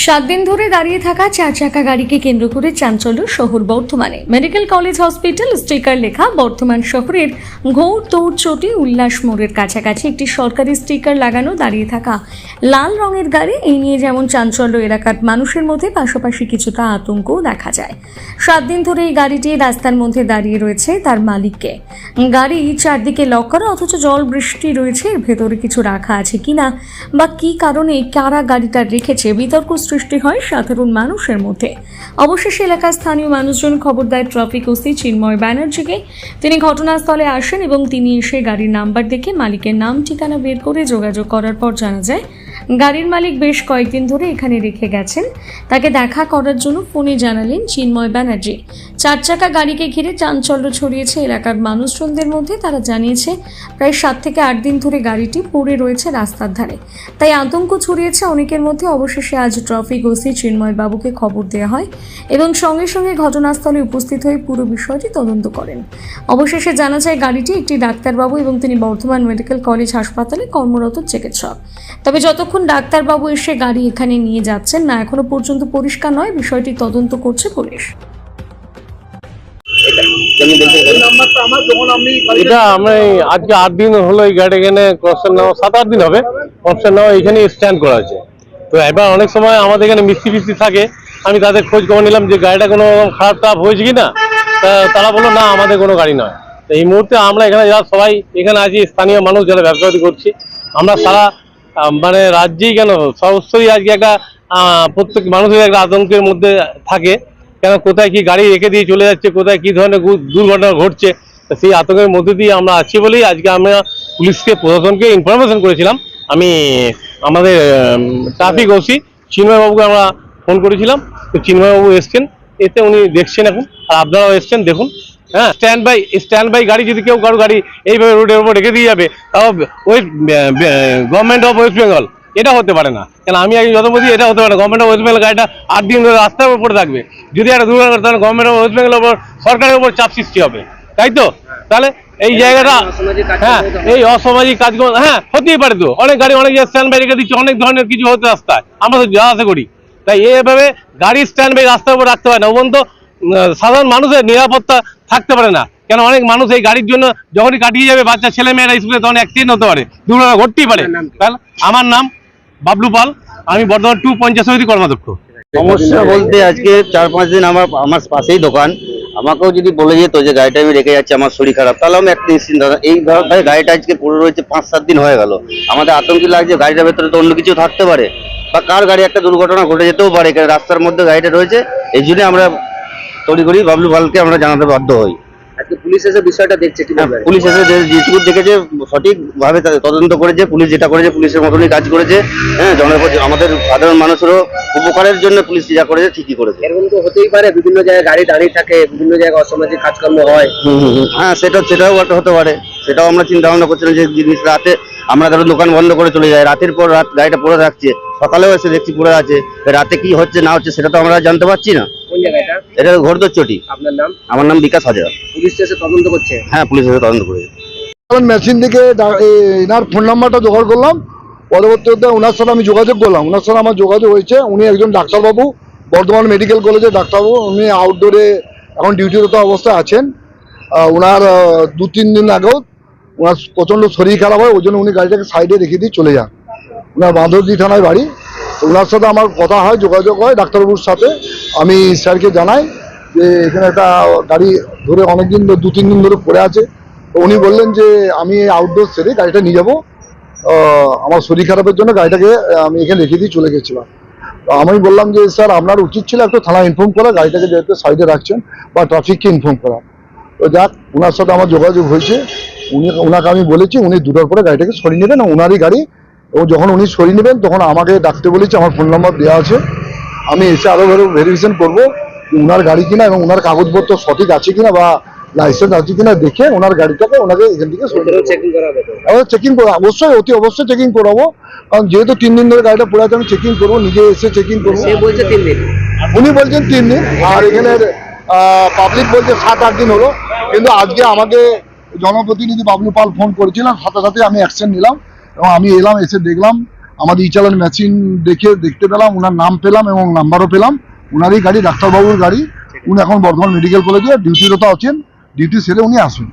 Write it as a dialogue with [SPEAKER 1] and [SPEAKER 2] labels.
[SPEAKER 1] সাত দিন ধরে দাঁড়িয়ে থাকা চার চাকা গাড়িকে কেন্দ্র করে চাঞ্চল্য শহর বর্ধমানে। মেডিকেল কলেজ হসপিটাল স্টিকার লেখা বর্ধমান শহরের ঘৌর দৌড় চটি উল্লাস মোড়ের কাছাকাছি একটি সরকারি স্টিকার লাগানো দাঁড়িয়ে থাকা লাল রঙের গাড়ি। এই নিয়ে যেমন চাঞ্চল্য এলাকার মানুষের মধ্যে, পাশাপাশি কিছুটা আতঙ্কও দেখা যায়। 7 দিন ধরে এই গাড়িটি রাস্তার মধ্যে দাঁড়িয়ে রয়েছে তার মালিককে। গাড়ি চারদিকে লক করা, অথচ জল বৃষ্টি রয়েছে। এর ভেতরে কিছু রাখা আছে কিনা বা কি কারণে কারা গাড়িটা রেখেছে, বিতর্ক সৃষ্টি হয় সাধারণ মানুষের মধ্যে। অবশেষে এলাকার স্থানীয় মানুষজন খবর দেয় ট্রাফিক ওসি চিন্ময় ব্যানার্জিকে। তিনি ঘটনাস্থলে আসেন এবং তিনি এসে গাড়ির নাম্বার দেখে মালিকের নাম ঠিকানা বের করে যোগাযোগ করার পর জানা যায় গাড়ির মালিক বেশ কয়েকদিন ধরে এখানে রেখে গেছেন। তাকে দেখা করার জন্য ফোনে জানালেন চিন্ময় ব্যানার্জি। চার চাকা গাড়িকে ঘিরে চাঞ্চল্য ছড়িয়েছে এলাকার মানুষজনদের মধ্যে। তারা জানিয়েছে প্রায় 7 থেকে 8 দিন ধরে গাড়িটি পড়ে রয়েছে রাস্তার ধারে, তাই আতঙ্ক ছড়িয়েছে অনেকের মধ্যে। অবশেষে আজ ট্রাফিক ওসি চিন্ময় বাবুকে খবর দেওয়া হয় এবং সঙ্গে সঙ্গে ঘটনাস্থলে উপস্থিত হয়ে পুরো বিষয়টি তদন্ত করেন। অবশেষে জানা যায় গাড়িটি একটি ডাক্তারবাবু এবং তিনি বর্ধমান মেডিকেল কলেজ হাসপাতালে কর্মরত চিকিৎসক। তবে যতক্ষণ ডাক্তারবাবু এসে গাড়ি এখানে নিয়ে যাচ্ছেন না, এখনো পর্যন্ত পরিষ্কার নয়। বিষয়টি তদন্ত করছে পুলিশ।
[SPEAKER 2] এটা আমি আজকে 8 দিন হলো এই গাড়ি এখানে ক্রসের নাও 7-8 দিন হবে ক্রসের নাও এখানে স্ট্যান্ড করা আছে। তো এবার অনেক সময় আমাদের এখানে মিস্ত্রি থাকে, আমি তাদের খোঁজ খবর নিলাম যে গাড়িটা কোনো খারাপ টাপ হয়েছে কিনা। তারা বললো না, আমাদের কোনো গাড়ি নয়। তো এই মুহূর্তে আমরা এখানে যারা সবাই এখানে আছি স্থানীয় মানুষ যারা ব্যবসা করছি, আমরা সারা মানে রাজ্যেই কেন সর্বস্তরই আজকে একটা প্রত্যেক মানুষের একটা আতঙ্কের মধ্যে থাকে। কেন কোথায় কি গাড়ি রেখে দিয়ে চলে যাচ্ছে, কোথায় কি ধরনের দুর্ঘটনা ঘটছে, সেই আতঙ্কের মধ্যে দিয়ে আমরা আছি বলেই আজকে আমরা পুলিশকে, প্রশাসনকে ইনফরমেশন করেছিলাম। আমি আমাদের ট্রাফিক ওসি চিন্ময়বাবুকে আমরা ফোন করেছিলাম। তো চিন্ময়বাবু এসছেন, এতে উনি দেখছেন এখন, আর আপনারাও এসছেন দেখুন। হ্যাঁ, স্ট্যান্ড বাই গাড়ি যদি কেউ কারো গাড়ি এইভাবে রোডের উপর রেখে দিয়ে যাবে, তাও গভর্নমেন্ট অফ ওয়েস্ট বেঙ্গল এটা হতে পারে না। কেন আমি একজন যতবধি এটা হতে পারে না। গভর্নমেন্ট অফ ওয়েস্ট বেঙ্গল গাড়িটা 8 দিন ধরে রাস্তার উপরে থাকবে, যদি একটা দুর্ঘটনা, তাহলে গভর্নমেন্ট অফ ওয়েস্ট বেঙ্গলের উপর, সরকারের উপর চাপ সৃষ্টি হবে, তাই তো? তাহলে এই জায়গাটা, হ্যাঁ, এই অসামাজিক কাজগুলো হ্যাঁ হতেই পারে। তো অনেক গাড়ি অনেক স্ট্যান্ড বাই রেখে দিচ্ছে, অনেক ধরনের কিছু হতে রাস্তায়, আমরা তো যা আশা করি। তাই এইভাবে গাড়ি স্ট্যান্ড বাই রাস্তার উপর রাখতে পারে না, ওখান তো সাধারণ মানুষের নিরাপত্তা থাকতে পারে না। কেন অনেক মানুষ এই গাড়ির জন্য যখনই কাটিয়ে যাবে বাচ্চা ছেলে মেয়েরা স্কুলে, তখন অ্যাক্সিডেন্ট হতে পারে, দুর্ঘটনা ঘটতেই পারে। তাহলে আমার নাম বাবলু পাল, আমি বর্ধমান 2 পঞ্চায়েত সমিতি কর্মাধ্যক্ষ।
[SPEAKER 3] সমস্যা বলতে আজকে 4-5 দিন আমার পাশেই দোকান, আমাকেও যদি বলে যেত যে গাড়িটা আমি রেখে যাচ্ছি, আমার শরীর খারাপ, তাহলে আমি একটা নিশ্চিন্ত। এইভাবে গাড়িটা আজকে পড়ে রয়েছে 5-7 দিন হয়ে গেল। আমাদের আতঙ্কি লাগছে, গাড়িটার ভেতরে তো অন্য কিছু থাকতে পারে, বা কার গাড়ি একটা দুর্ঘটনা ঘটে যেতেও পারে। রাস্তার মধ্যে গাড়িটা রয়েছে, এই জন্য আমরা তড়িঘড়ি বাবলু পালকে আমরা জানাতে বাধ্য হই।
[SPEAKER 4] আজকে পুলিশ এসে বিষয়টা দেখছে,
[SPEAKER 3] পুলিশ এসে যেটুকু দেখেছে সঠিকভাবে তদন্ত করেছে। পুলিশ যেটা করেছে পুলিশের মতনই কাজ করেছে। হ্যাঁ, আমাদের সাধারণ মানুষেরও উপকারের জন্য পুলিশ যা করেছে ঠিকই করেছে।
[SPEAKER 4] এরকম তো হতেই পারে, বিভিন্ন জায়গায় গাড়ি দাঁড়িয়ে থাকে, বিভিন্ন জায়গায় অসামাজিক কাজকর্ম হয়।
[SPEAKER 3] হ্যাঁ, সেটাও একটা হতে পারে। সেটাও আমরা চিন্তা ভাবনা করছিলাম যে জিনিস রাতে আমরা ধরো দোকান বন্ধ করে চলে যাই, রাতের পর রাত গাড়িটা পড়ে থাকছে, সকালেও এসে দেখছি পড়ে আছে। রাতে কি হচ্ছে না হচ্ছে সেটা তো আমরা জানতে পারছি না।
[SPEAKER 4] কোন জায়গাটা?
[SPEAKER 3] এটা ঘোরদৌড় চটি।
[SPEAKER 4] আপনার নাম?
[SPEAKER 3] আমার নাম বিকাশ হাজরা।
[SPEAKER 4] পুলিশ এসে তদন্ত করছে?
[SPEAKER 3] হ্যাঁ, পুলিশ এসে তদন্ত করেছে।
[SPEAKER 5] মেশিন থেকে এনার ফোন নাম্বারটা জোগাড় করলাম, পরবর্তীতে ওনার সাথে আমি যোগাযোগ করলাম। ওনার সাথে আমার যোগাযোগ হয়েছে। উনি একজন ডাক্তারবাবু, বর্ধমান মেডিকেল কলেজের ডাক্তারবাবু। উনি আউটডোরে এখন ডিউটিরত অবস্থায় আছেন। ওনার 2-3 দিন আগেও ওনার প্রচণ্ড শরীর খারাপ হয়, ওই জন্য উনি গাড়িটাকে সাইডে রেখে দিয়ে চলে যান। ওনার বাঁধরদি থানায় বাড়ি। ওনার সাথে আমার কথা হয়, যোগাযোগ হয় ডাক্তারবাবুর সাথে। আমি স্যারকে জানাই যে এখানে একটা গাড়ি ধরে অনেকদিন 2-3 দিন ধরে পড়ে আছে। তো উনি বললেন যে আমি আউটডোর সেরে গাড়িটা নিয়ে যাবো, আমার শরীর খারাপের জন্য গাড়িটাকে আমি এখানে রেখে দিয়ে চলে গেছিলাম। তো আমি বললাম যে স্যার আপনার উচিত ছিল একটু থানায় ইনফর্ম করা, গাড়িটাকে যেহেতু সাইডে রাখছেন, বা ট্রাফিককে ইনফর্ম করা। তো যাক, ওনার সাথে আমার যোগাযোগ হয়েছে। ওনাকে আমি বলেছি উনি 2টার পরে গাড়িটাকে সরিয়ে নেবেন, ওনারই গাড়ি। এবং যখন উনি সরিয়ে নেবেন তখন আমাকে ডাকতে বলেছি, আমার ফোন নাম্বার দেওয়া আছে। আমি এসে আরও ভেরিফিকেশন করবো ওনার গাড়ি কিনা এবং ওনার কাগজপত্র সঠিক আছে কিনা বা লাইসেন্স আছে কিনা দেখে ওনার গাড়িটাকে ওনাকে এখান থেকে চেকিং করবো। অবশ্যই, অতি অবশ্যই চেকিং করাবো, কারণ যেহেতু 3 দিন ধরে গাড়িটা পড়ে আছে, আমি চেকিং করবো, নিজে এসে চেকিং করবো।
[SPEAKER 4] বলছে 3 দিন,
[SPEAKER 5] উনি বলছেন 3 দিন, আর এখানের পাবলিক বলছে 7-8 দিন হলো। কিন্তু আজকে আমাকে জনপ্রতিনিধি বাবলু পাল ফোন করেছিলাম, সাথে সাথে আমি অ্যাকশন নিলাম এবং আমি এলাম, এসে দেখলাম আমাদের ই চালান মেশিন দেখতে পেলাম, ওনার নাম পেলাম এবং নাম্বারও পেলাম। ওনারই গাড়ি, ডাক্তারবাবুর গাড়ি। উনি এখন বর্ধমান মেডিকেল কলেজে ডিউটিরত আছেন, ডিউটি সেরে উনি আসবেন।